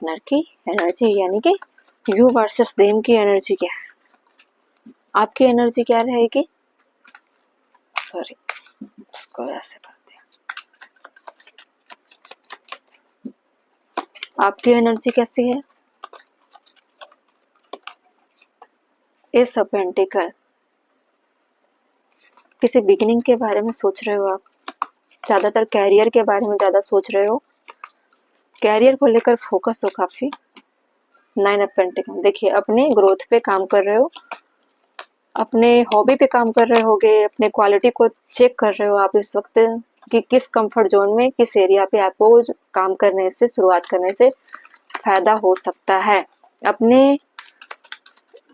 Partner की energy, यानी कि यू वर्सेस देम की एनर्जी क्या है, आपकी एनर्जी क्या रहेगी। सॉरी, इसको ऐसे कर दिया। आपकी एनर्जी कैसी है। एस ऑफ पेंटिकल, किसी बिगिनिंग के बारे में सोच रहे हो आप, ज्यादातर कैरियर के बारे में ज्यादा सोच रहे हो, कैरियर को लेकर फोकस हो काफी। 9 ऑफ पेंटिकल, देखिए अपने ग्रोथ पे काम कर रहे हो, अपने हॉबी पे काम कर रहे होगे, अपने क्वालिटी को चेक कर रहे हो आप इस वक्त कि किस कंफर्ट जोन में, किस एरिया पे आपको काम करने से, शुरुआत करने से फायदा हो सकता है। अपने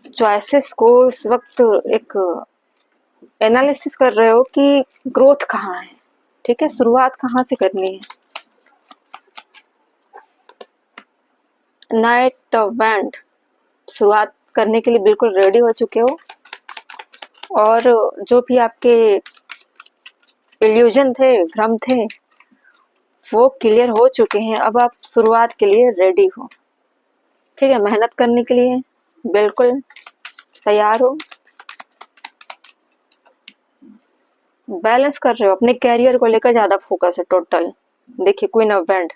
चॉइसेस को इस वक्त एक एनालिसिस कर रहे हो कि ग्रोथ कहाँ है, ठीक है, शुरुआत कहाँ से करनी है। नाइट ऑफ बैंड, शुरुआत करने के लिए बिल्कुल रेडी हो चुके हो, और जो भी आपके इल्यूजन थे, भ्रम थे, वो क्लियर हो चुके हैं। अब आप शुरुआत के लिए रेडी हो, ठीक है, मेहनत करने के लिए बिल्कुल तैयार हो, बैलेंस कर रहे हो, अपने कैरियर को लेकर ज्यादा फोकस है टोटल। देखिए queen of band,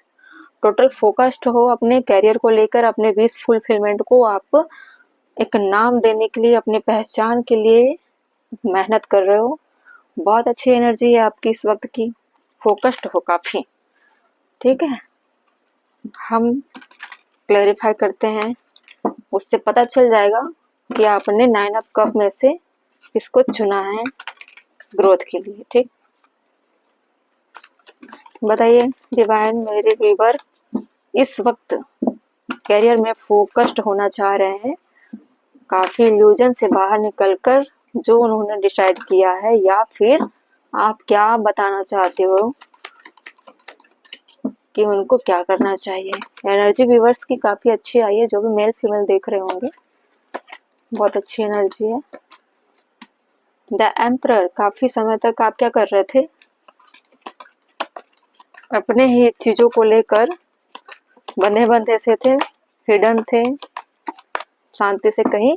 total focused हो अपने कैरियर को लेकर, अपने विश फुलफिलमेंट को आप एक नाम देने के लिए, अपने पहचान के लिए मेहनत कर रहे हो। बहुत अच्छी एनर्जी है आपकी इस वक्त की, फोकस्ड हो काफी, ठीक है। हम क्लैरिफाई करते हैं, उससे पता चल जाएगा कि आपने 9 ऑफ कप में से किसको चुना है ग्रोथ के लिए, ठीक। बताइए डिवाइन मेरे व्यूवर इस वक्त कैरियर में फोकस्ड होना चाह रहे हैं, काफी इल्यूजन से बाहर निकलकर जो उन्होंने डिसाइड किया है, या फिर आप क्या बताना चाहते हो कि उनको क्या करना चाहिए। एनर्जी व्यूवर्स की काफी अच्छी आई है, जो भी मेल फीमेल देख रहे होंगे, बहुत अच्छी एनर्जी है। द एम्परर, काफी समय तक आप क्या कर रहे थे, अपने ही चीजों को लेकर बंधे बंधे से थे, हिडन थे, शांति से कहीं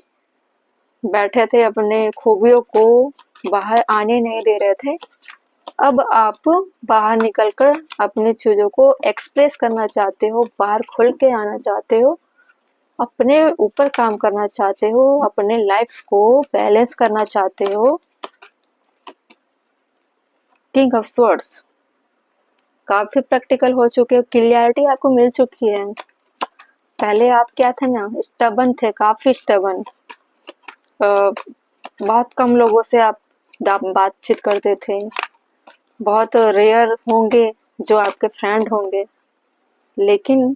बैठे थे, अपने खूबियों को बाहर आने नहीं दे रहे थे। अब आप बाहर निकलकर अपनी चीजों को एक्सप्रेस करना चाहते हो, बाहर खुल के आना चाहते हो, अपने ऊपर काम करना चाहते हो, अपने लाइफ को बैलेंस करना चाहते हो। किंग ऑफ स्वॉर्ड्स, काफी प्रैक्टिकल हो चुके हो, क्लियरिटी आपको मिल चुकी है। पहले आप क्या थे ना, स्टबन थे, काफी स्टबन, बहुत कम लोगों से आप बातचीत करते थे, बहुत रेयर होंगे जो आपके फ्रेंड होंगे, लेकिन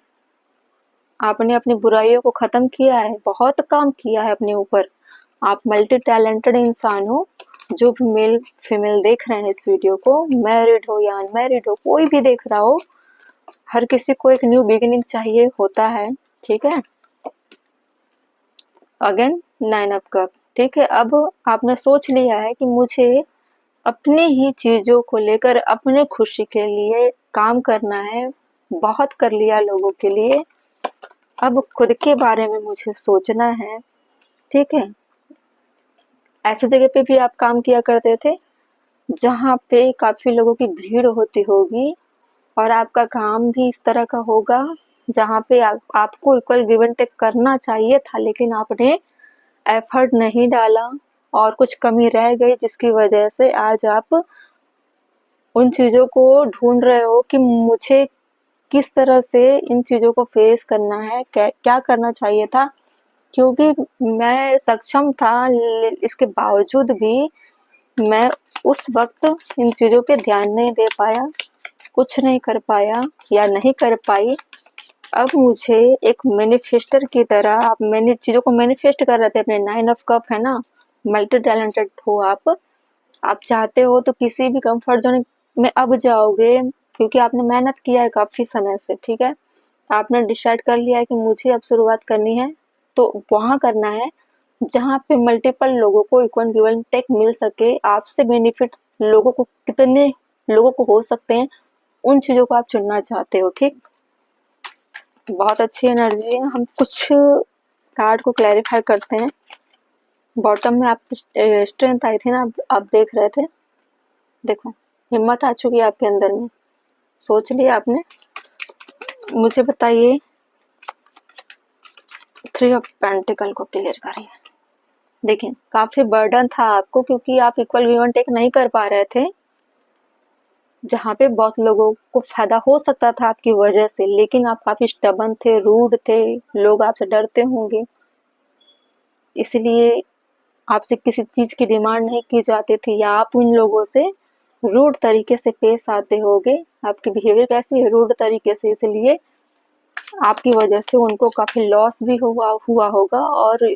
आपने अपनी बुराइयों को खत्म किया है, बहुत काम किया है अपने ऊपर। आप मल्टी टैलेंटेड इंसान हो। जो भी मेल फीमेल देख रहे हैं इस वीडियो को, मैरिड हो या अनमैरिड हो, कोई भी देख रहा हो, हर किसी को एक न्यू बिगिनिंग चाहिए होता है, ठीक है। अगेन 9 ऑफ कप, ठीक है। अब आपने सोच लिया है कि मुझे अपनी ही चीजों को लेकर अपने खुशी के लिए काम करना है, बहुत कर लिया लोगों के लिए, अब खुद के बारे में मुझे सोचना है, ठीक है। ऐसी जगह पे भी आप काम किया करते थे जहाँ पे काफी लोगों की भीड़ होती होगी, और आपका काम भी इस तरह का होगा जहाँ पे आपको इक्वल गिव एंड टेक करना चाहिए था, लेकिन आपने एफर्ट नहीं डाला और कुछ कमी रह गई, जिसकी वजह से आज आप उन चीजों को ढूंढ रहे हो कि मुझे किस तरह से इन चीजों को फेस करना है, क्या करना चाहिए था, क्योंकि मैं सक्षम था, इसके बावजूद भी मैं उस वक्त इन चीजों पे ध्यान नहीं दे पाया, कुछ नहीं कर पाया या नहीं कर पाई। अब मुझे एक मैनिफेस्टर की तरह, आप मैंने चीजों को मैनिफेस्ट कर रहे थे, अपने 9 ऑफ कप है ना, मल्टी टैलेंटेड हो आप चाहते हो तो किसी भी कंफर्ट जोन में अब जाओगे, क्योंकि आपने मेहनत किया है काफी समय से, ठीक है। आपने डिसाइड कर लिया है कि मुझे अब शुरुआत करनी है, तो वहां करना है जहाँ पे मल्टीपल लोगों को इक्वल गिव एंड टेक मिल सके, आपसे बेनिफिट लोगों को कितने लोगों को हो सकते हैं, उन चीजों को आप चुनना चाहते हो, ठीक। बहुत अच्छी एनर्जी है। हम कुछ कार्ड को क्लैरिफाई करते हैं। बॉटम में आपकी स्ट्रेंथ आई थी ना, आप देख रहे थे, देखो हिम्मत आ चुकी है आपके अंदर में, सोच लिया आपने। मुझे बताइए, 3 ऑफ पेंटिकल को क्लियर करिए। देखिए काफी बर्डन था आपको, क्योंकि आप इक्वल गिव एंड टेक नहीं कर पा रहे थे, जहाँ पे बहुत लोगों को फायदा हो सकता था आपकी वजह से, लेकिन आप काफी स्टबन थे, रूड थे, लोग आपसे डरते होंगे, इसलिए आपसे किसी चीज की डिमांड नहीं की जाती थी, या आप उन लोगों से रूड तरीके से पेश आते होगे। आपकी बिहेवियर कैसी है, रूड तरीके से, इसलिए आपकी वजह से उनको काफी लॉस भी हुआ होगा, और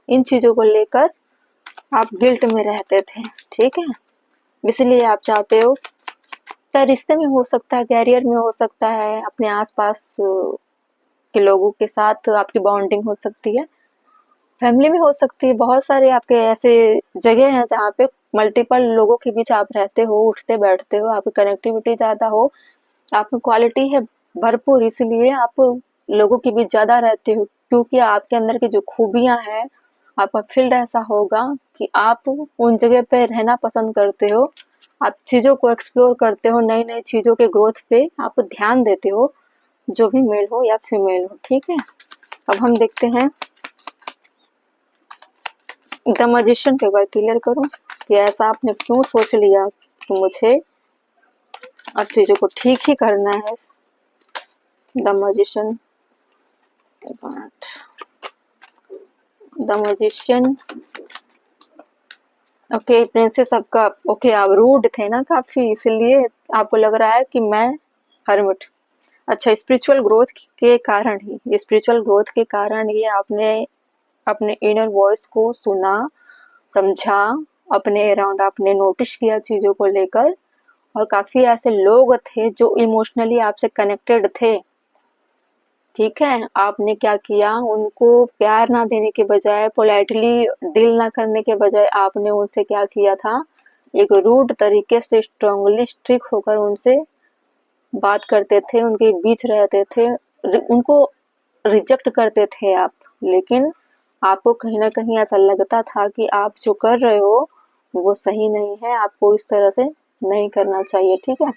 इन चीजों को लेकर आप गिल्ट में रहते थे। ठीक है, इसलिए आप चाहते हो, चाहे रिश्ते में हो सकता है, कैरियर में हो सकता है, अपने आसपास के लोगों के साथ आपकी बॉन्डिंग हो सकती है, फैमिली में हो सकती है। बहुत सारे आपके ऐसे जगह हैं जहाँ पे मल्टीपल लोगों के बीच आप रहते हो, उठते बैठते हो, आपकी कनेक्टिविटी ज्यादा हो, आप में क्वालिटी है भरपूर, इसलिए आप लोगों के बीच ज्यादा रहते हो, क्योंकि आपके अंदर की जो खूबियां हैं, आपका फील्ड ऐसा होगा कि आप उन जगह पे रहना पसंद करते हो, आप चीजों को एक्सप्लोर करते हो, नई नई चीजों के ग्रोथ पे आप ध्यान देते हो, जो भी मेल हो या फीमेल हो। ठीक है, अब हम देखते हैं द मजिशियन के बारे क्लियर करूं कि ऐसा आपने क्यों सोच लिया कि मुझे अब चीजों को ठीक ही करना है। The magician, the magician, okay princess आपका, ओके आप रूड थे ना काफी, इसलिए आपको लग रहा है कि मैं हर्मिट। अच्छा, स्पिरिचुअल ग्रोथ के कारण ही, स्पिरिचुअल ग्रोथ के कारण ही आपने अपने इनर वॉइस को सुना, समझा, अपने अराउंड आपने नोटिस किया चीजों को लेकर, और काफी ऐसे लोग थे जो इमोशनली आपसे कनेक्टेड थे। ठीक है, आपने क्या किया, उनको प्यार ना देने के बजाय, पोलाइटली डील ना करने के बजाय, आपने उनसे क्या किया था, एक रूड तरीके से स्ट्रांगली स्ट्रिक होकर उनसे बात करते थे, उनके बीच रहते थे, उनको रिजेक्ट करते थे आप। लेकिन आपको कहीं ना कहीं ऐसा लगता था कि आप जो कर रहे हो वो सही नहीं है, आपको इस तरह से नहीं करना चाहिए। ठीक है,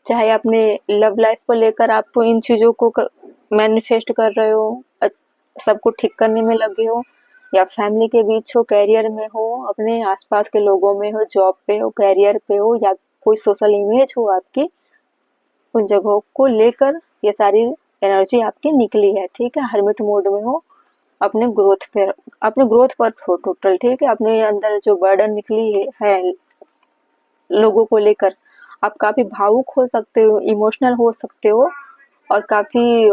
चाहे अपने लव लाइफ को लेकर आप इन चीजों को मैनिफेस्ट कर रहे हो, सबको ठीक करने में लगे हो, या फैमिली के बीच हो, कैरियर में हो, अपने आसपास के लोगों में हो, जॉब पे हो, कैरियर पे हो, या कोई सोशल इमेज हो आपकी, उन जगहों को लेकर ये सारी एनर्जी आपकी निकली है। ठीक है, हर्मिट मोड में हो, अपने ग्रोथ पे, अपने ग्रोथ पर हो टोटल। ठीक है, अपने अंदर जो बर्डन निकली है लोगों को लेकर, आप काफी भावुक हो सकते हो, इमोशनल हो सकते हो, और काफी,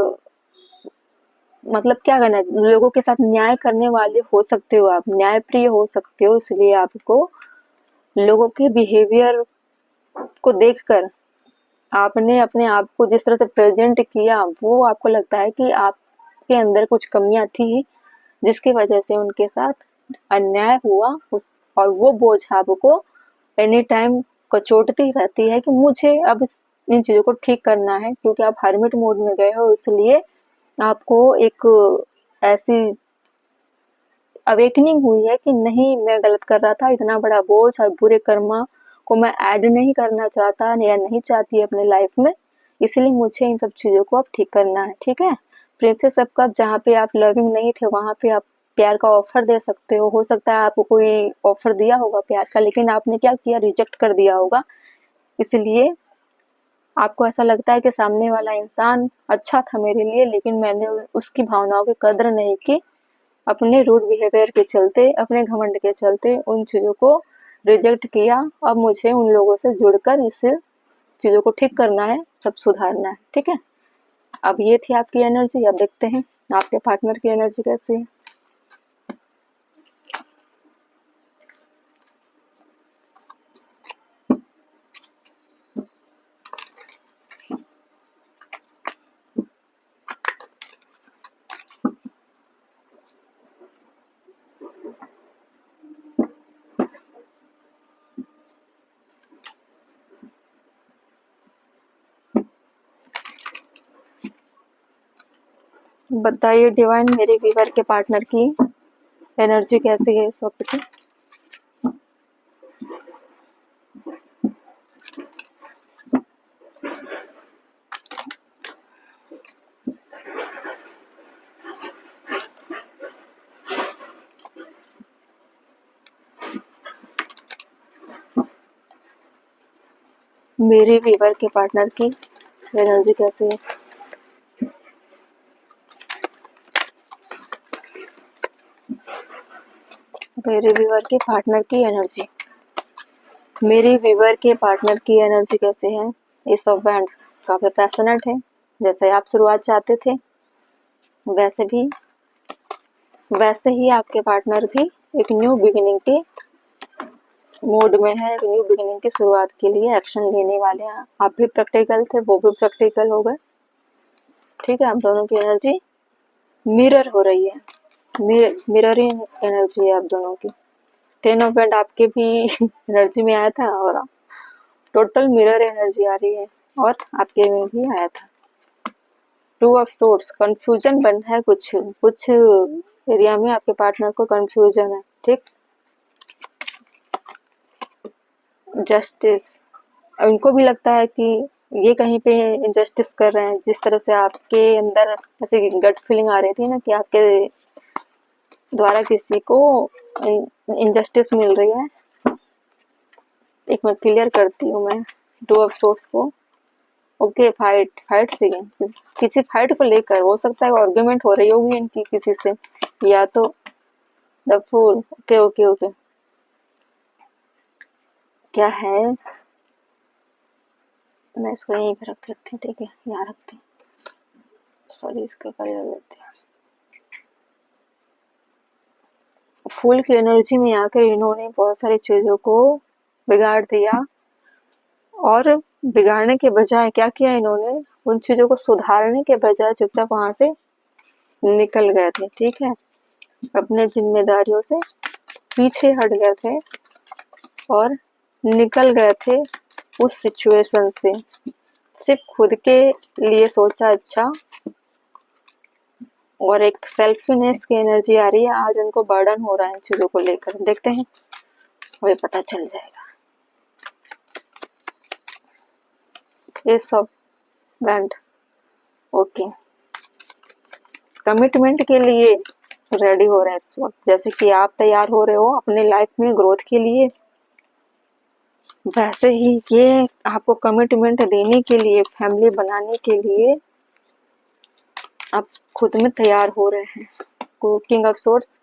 मतलब क्या करना है, लोगों के साथ न्याय करने वाले हो सकते हो, आप न्यायप्रिय हो सकते हो, इसलिए आपको लोगों के बिहेवियर को देखकर आपने अपने आप को जिस तरह से प्रेजेंट किया, वो आपको लगता है कि आपके अंदर कुछ कमियां थी, जिसकी वजह से उनके साथ अन्याय हुआ, और वो बोझ आपको एनी टाइम कचोटती रहती है कि मुझे अब इन चीजों को ठीक करना है, क्योंकि आप हर्मिट मोड में गए हो, इसलिए आपको एक ऐसी अवेकनिंग हुई है कि नहीं, मैं गलत कर रहा था, इतना बड़ा बोझ और बुरे कर्मा को मैं ऐड नहीं करना चाहता या नहीं चाहती अपने लाइफ में, इसलिए मुझे इन सब चीजों को अब ठीक करना है। ठीक है, प्रिंसेस ऑफ कप, जहाँ पे आप लविंग नहीं थे वहां पे आप प्यार का ऑफर दे सकते हो सकता है आपको कोई ऑफर दिया होगा प्यार का, लेकिन आपने क्या किया, रिजेक्ट कर दिया होगा, इसलिए आपको ऐसा लगता है कि सामने वाला इंसान अच्छा था मेरे लिए, लेकिन मैंने उसकी भावनाओं की कदर नहीं की, अपने रूड बिहेवियर के चलते, अपने घमंड के चलते उन चीजों को रिजेक्ट किया। अब मुझे उन लोगों से जुड़कर इस चीजों को ठीक करना है, सब सुधारना है। ठीक है, अब ये थी आपकी एनर्जी। अब देखते हैं आपके पार्टनर की एनर्जी कैसी है। बताइए डिवाइन, मेरे वीवर के पार्टनर की एनर्जी कैसी है इस वक्त की? मेरे वीवर के पार्टनर की एनर्जी कैसी है? मेरे वीवर के पार्टनर की एनर्जी, मेरे वीवर के पार्टनर की एनर्जी कैसी है? एस ऑफ बैंड काफी पैशनेट है, जैसे आप शुरुआत चाहते थे वैसे भी वैसे ही आपके पार्टनर भी एक न्यू बिगिनिंग के मूड में है, एक न्यू बिगिनिंग की शुरुआत के लिए एक्शन लेने वाले हैं। आप भी प्रैक्टिकल थे, वो भी प्रैक्टिकल हो गए। ठीक है, आप दोनों की एनर्जी मिरर हो रही है, मिररिंग एनर्जी है आप दोनों की। 10 ऑफ बैंड आपके भी एनर्जी में आया था और टोटल मिरर एनर्जी आ रही है, और आपके में भी आया था। 2 ऑफ सोर्स, कंफ्यूजन बन है, कुछ कुछ एरिया में आपके पार्टनर को कंफ्यूजन है। ठीक, जस्टिस, उनको भी लगता है कि ये कहीं पे इनजस्टिस कर रहे हैं। जिस तरह से आपके अंदर ऐसी गट फीलिंग आ रही थी ना कि आपके द्वारा किसी को इनजस्टिस मिल रही है। एक मैं क्लियर करती हूँ मैं 2 ऑफ सोर्स को। ओके, फाइट से किसी फाइट को लेकर हो सकता है आर्गुमेंट हो रही होगी इनकी किसी से, या तो the fool. Okay okay okay, क्या है, मैं इसको यहीं पे रख देती हूँ। ठीक है, यहाँ रखती हूँ, सॉरी इसके ऊपर ही रख देती हूँ। फूल की एनर्जी में आकर इन्होंने बहुत सारी चीजों को बिगाड़ दिया, और बिगाड़ने के बजाय क्या किया इन्होंने, उन चीजों को सुधारने के बजाय चुपचाप वहां से निकल गए थे। ठीक है, अपने जिम्मेदारियों से पीछे हट गए थे और निकल गए थे उस सिचुएशन से। सिर्फ खुद के लिए सोचा, अच्छा, और एक सेल्फीनेस की एनर्जी आ रही है। आज उनको बर्डन हो रहा है इन चीजों को लेकर, देखते हैं वही पता चल जाएगा। ये सब बैंड, ओके, कमिटमेंट के लिए रेडी हो रहे हैं इस वक्त, जैसे कि आप तैयार हो रहे हो अपने लाइफ में ग्रोथ के लिए, वैसे ही ये आपको कमिटमेंट देने के लिए, फैमिली बनाने के लिए आप खुद में तैयार हो रहे हैं। किंग ऑफ सोर्स,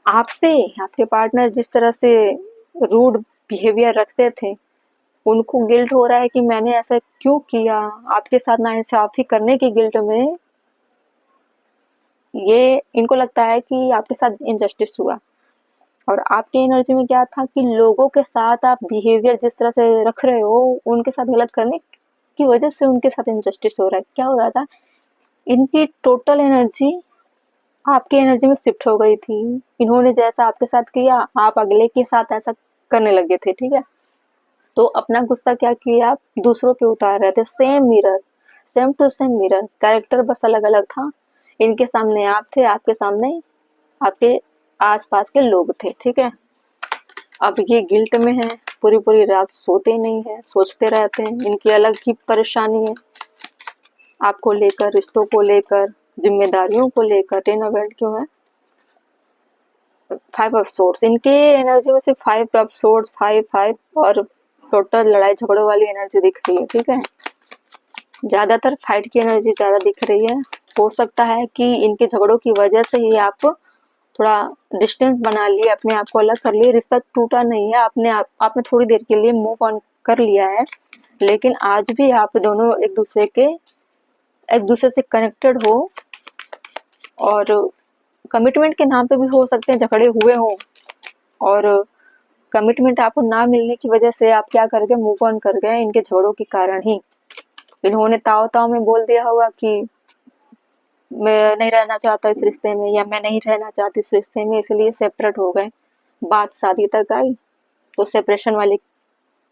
आपसे आपके पार्टनर जिस तरह से रूड बिहेवियर रखते थे, उनको गिल्ट हो रहा है कि मैंने ऐसा क्यों किया, आपके साथ नाइंसाफी करने की गिल्ट में ये इनको लगता है कि आपके साथ इनजस्टिस हुआ। और आपकी एनर्जी में क्या था कि लोगों के साथ आप बिहेवियर जिस तरह से रख रहे हो, उनके साथ गलत करने की वजह से उनके साथ इनजस्टिस हो रहा है। क्या हो रहा था, इनकी टोटल एनर्जी आपकी एनर्जी में शिफ्ट हो गई थी। इन्होंने जैसा आपके साथ किया, आप अगले के साथ ऐसा करने लगे थे। ठीक है, तो अपना गुस्सा क्या किया, आप दूसरों पे उतार रहे थे। Same mirror, same to same mirror, character बस अलग अलग था। इनके सामने आप थे, आपके सामने आपके आसपास के लोग थे। ठीक है, अब ये गिल्ट में है, पूरी पूरी रात सोते नहीं है, सोचते रहते हैं। इनकी अलग ही परेशानी है आपको लेकर, रिश्तों को लेकर, जिम्मेदारियों को लेकर। 10 ऑफ बैंड क्यों है? 5 ऑफ सोर्स, इनके एनर्जी में सिर्फ 5 ऑफ सोर्स, 5 और टोटल लड़ाई झगड़ों वाली एनर्जी दिख रही है। ठीक है, ज्यादातर फाइट की एनर्जी ज्यादा दिख रही है। हो सकता है कि इनके झगड़ों की वजह से ही आप थोड़ा डिस्टेंस बना लिए, अपने आप को अलग कर लिए। रिश्ता टूटा नहीं है, आपने थोड़ी देर के लिए मूव ऑन कर लिया है, लेकिन आज भी आप दोनों एक दूसरे से कनेक्टेड हो, और कमिटमेंट के नाम पे भी हो सकते हैं झगड़े हुए हो, और कमिटमेंट आपको ना मिलने की वजह से आप क्या कर गए, मूव ऑन कर गए इनके झगड़ों के कारण ही। इन्होंने ताव ताव में बोल दिया होगा कि मैं नहीं रहना चाहता इस रिश्ते में, या मैं नहीं रहना चाहती इस रिश्ते में, इसलिए सेपरेट हो गए। बात शादी तक आई तो सेपरेशन वाली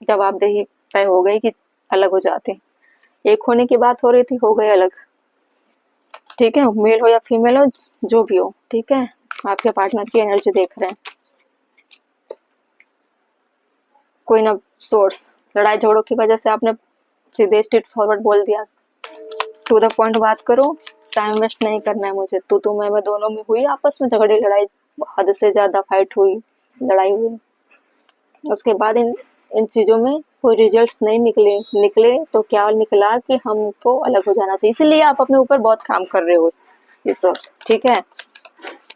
जवाबदेही तय हो गई कि अलग हो जाते। एक होने की बात हो रही थी, हो गए अलग। ठीक है, मेल हो या फीमेल हो, जो भी हो, ठीक है। आपके पार्टनर की एनर्जी देख रहे हैं, कोई ना सोर्स, लड़ाई झगड़ों की वजह से आपने सीधे स्ट्रेट फॉरवर्ड बोल दिया, टू द पॉइंट बात करो, टाइम वेस्ट नहीं करना है मुझे। तो मैं दोनों में हुई आपस में झगड़े लड़ाई, हद से ज्यादा फाइट हुई, लड़ाई हुई। उसके बाद इन इन चीजों में कोई रिजल्ट्स नहीं निकले तो क्या निकला कि हमको अलग हो जाना चाहिए। इसीलिए आप अपने ऊपर बहुत काम कर रहे हो इस वक्त, ठीक है।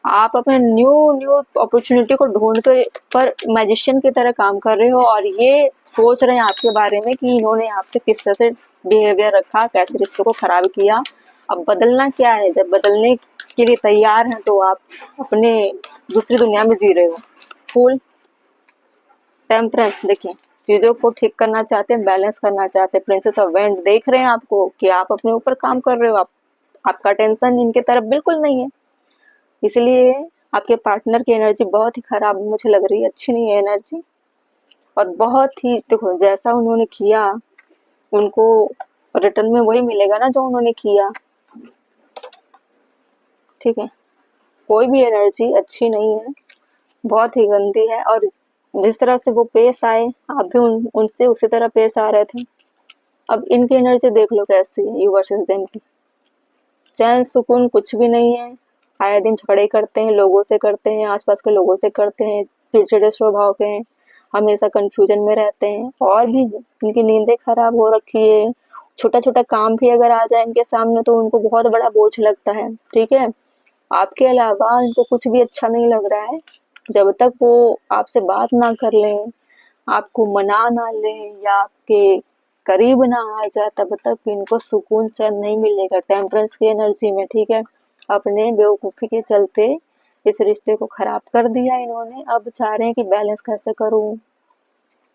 आप अपने न्यू न्यू अपॉर्चुनिटी को ढूंढ कर पर मैजिशियन की तरह काम कर रहे हो, और ये सोच रहे हैं आपके बारे में कि इन्होंने आपसे किस तरह से बिहेवियर रखा, कैसे रिश्तों को खराब किया। अब बदलना क्या है, जब बदलने के लिए तैयार हैं तो आप अपने दूसरी दुनिया में जी रहे हो। फूल, टेम्परेंस, देखिए चीजों को ठीक करना चाहते हैं, बैलेंस करना चाहते हैं। प्रिंसेस ऑफ वेंड देख रहे हैं आपको कि आप अपने ऊपर काम कर रहे हो, आपका टेंशन इनके तरफ बिल्कुल नहीं है। इसलिए आपके पार्टनर की एनर्जी बहुत ही खराब मुझे लग रही है, अच्छी नहीं है एनर्जी। और बहुत ही, देखो जैसा उन्होंने किया, उनको रिटर्न में वही मिलेगा ना जो उन्होंने किया, ठीक है। कोई भी एनर्जी अच्छी नहीं है, बहुत ही गंदी है। और जिस तरह से वो पेश आए, आप भी उनसे उसी तरह पेश आ रहे थे। अब इनकी एनर्जी देख लो कैसी है, यू वर्सेस देम की। चैन सुकून कुछ भी नहीं है, आए दिन झगड़े करते हैं, लोगों से करते हैं, आसपास के लोगों से करते हैं, चिड़चिड़े स्वभाव के हैं, हमेशा कंफ्यूजन में रहते हैं। और भी इनकी नींदें खराब हो रखी है, छोटा छोटा काम भी अगर आ जाए इनके सामने तो उनको बहुत बड़ा बोझ लगता है, ठीक है। आपके अलावा इनको कुछ भी अच्छा नहीं लग रहा है। जब तक वो आपसे बात ना कर लें, आपको मना ना लें, या आपके करीब ना आ जाए, तब तक इनको सुकून चैन नहीं मिलेगा। टेम्परेंस की एनर्जी में, ठीक है। अपने बेवकूफ़ी के चलते इस रिश्ते को खराब कर दिया इन्होंने, अब चाह रहे हैं कि बैलेंस कैसे करूं।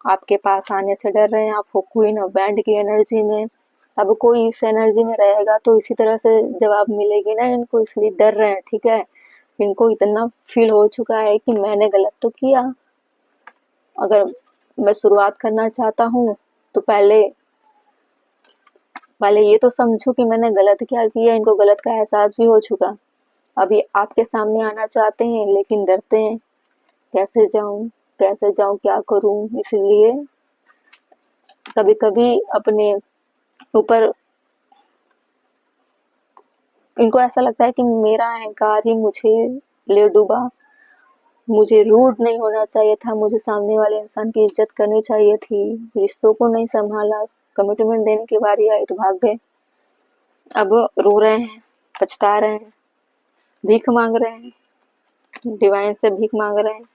आपके पास आने से डर रहे हैं, आप हो क्वीन ऑफ बैंड की एनर्जी में। अब कोई इस एनर्जी में रहेगा तो इसी तरह से जवाब मिलेगी ना इनको, इसलिए डर रहे हैं, ठीक है। इनको इतना फील हो चुका है कि मैंने गलत तो किया। अगर मैं शुरुआत करना चाहता हूँ तो पहले पहले ये तो समझो कि मैंने गलत क्या किया। इनको गलत का एहसास भी हो चुका। अभी आपके सामने आना चाहते हैं लेकिन डरते हैं, कैसे जाऊं, क्या करूं। इसलिए कभी कभी अपने ऊपर इनको ऐसा लगता है कि मेरा अहंकार ही मुझे ले डूबा, मुझे रूड नहीं होना चाहिए था, मुझे सामने वाले इंसान की इज्जत करनी चाहिए थी, रिश्तों को नहीं संभाला, कमिटमेंट देने की बारी आई तो भाग गए। अब रो रहे हैं, पछता रहे हैं, भीख मांग रहे हैं, डिवाइन से भीख मांग रहे हैं।